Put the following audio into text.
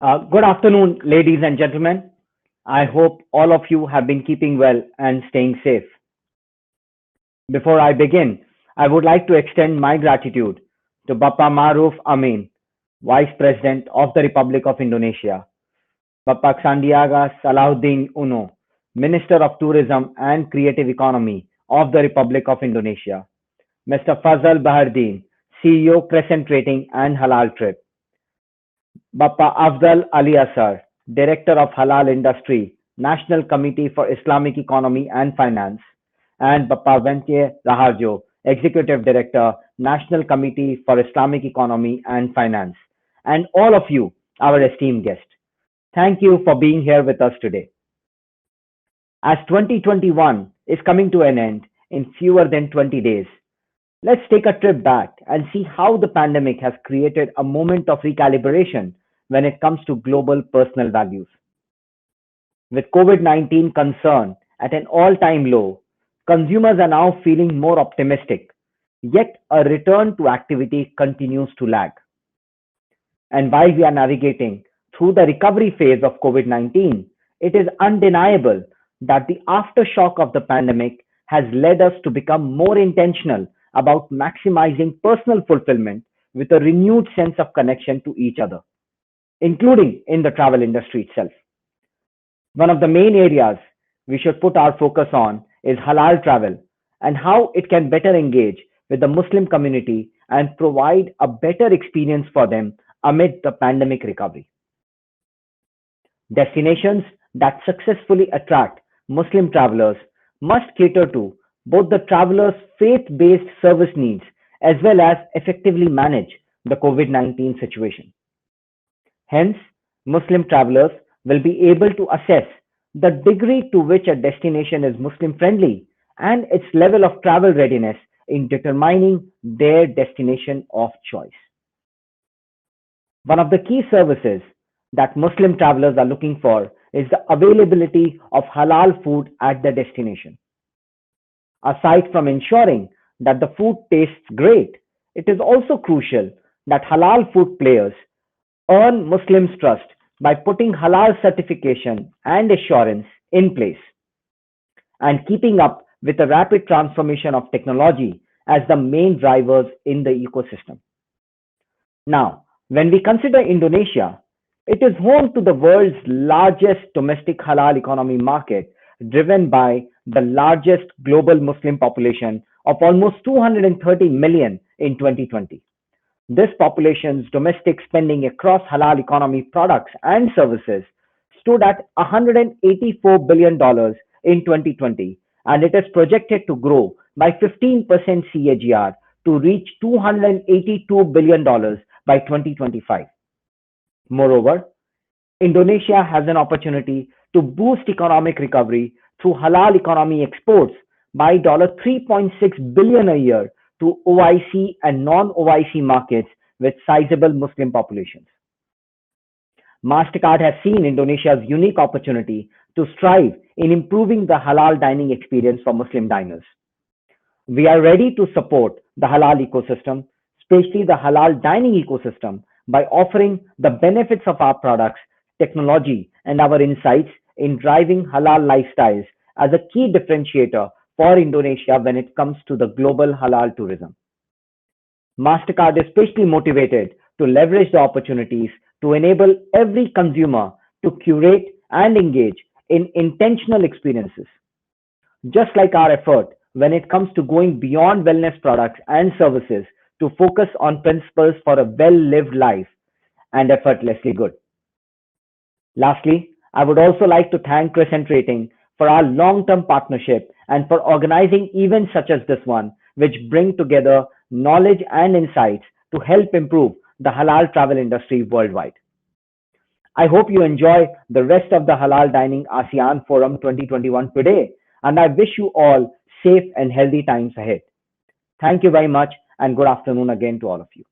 Good afternoon, ladies and gentlemen. I hope all of you have been keeping well and staying safe. Before I begin, I would like to extend my gratitude to Bapa Maruf Amin, Vice President of the Republic of Indonesia, Bapa Sandiaga Salahuddin Uno, Minister of Tourism and Creative Economy of the Republic of Indonesia, Mr. Fazal Bahardin, CEO Crescent Rating and Halal Trip, Bapa Afdal Ali Asar, Director of Halal Industry, National Committee for Islamic Economy and Finance, and Bapa Ventye Raharjo, Executive Director, National Committee for Islamic Economy and Finance, and all of you, our esteemed guests. Thank you for being here with us today. As 2021 is coming to an end in fewer than 20 days, let's take a trip back and see how the pandemic has created a moment of recalibration when it comes to global personal values. With COVID-19 concern at an all-time low, consumers are now feeling more optimistic, yet a return to activity continues to lag. And while we are navigating through the recovery phase of COVID-19, it is undeniable that the aftershock of the pandemic has led us to become more intentional about maximizing personal fulfillment with a renewed sense of connection to each other, including in the travel industry itself. One of the main areas we should put our focus on is halal travel and how it can better engage with the Muslim community and provide a better experience for them amid the pandemic recovery. Destinations that successfully attract Muslim travelers must cater to both the travelers' faith based service needs as well as effectively manage the COVID 19 situation. Hence, Muslim travelers will be able to assess the degree to which a destination is Muslim friendly and its level of travel readiness in determining their destination of choice. One of the key services that Muslim travelers are looking for is the availability of halal food at the destination. Aside from ensuring that the food tastes great, it is also crucial that halal food players earn Muslims' trust by putting halal certification and assurance in place and keeping up with the rapid transformation of technology as the main drivers in the ecosystem. Now, when we consider Indonesia, it is home to the world's largest domestic halal economy market, driven by the largest global Muslim population of almost 230 million in 2020. This population's domestic spending across halal economy products and services stood at $184 billion in 2020, and it is projected to grow by 15% CAGR to reach $282 billion by 2025. Moreover, Indonesia has an opportunity to boost economic recovery through halal economy exports by $3.6 billion a year to OIC and non-OIC markets with sizable Muslim populations. Mastercard has seen Indonesia's unique opportunity to strive in improving the halal dining experience for Muslim diners. We are ready to support the halal ecosystem, especially the halal dining ecosystem, by offering the benefits of our products, technology, and our insights in driving halal lifestyles as a key differentiator for Indonesia when it comes to the global halal tourism. Mastercard is especially motivated to leverage the opportunities to enable every consumer to curate and engage in intentional experiences. Just like our effort when it comes to going beyond wellness products and services to focus on principles for a well lived life and effortlessly good. Lastly, I would also like to thank Crescent Rating for our long term partnership and for organizing events such as this one, which bring together knowledge and insights to help improve the halal travel industry worldwide. I hope you enjoy the rest of the Halal Dining ASEAN Forum 2021 today, and I wish you all safe and healthy times ahead. Thank you very much, and good afternoon again to all of you.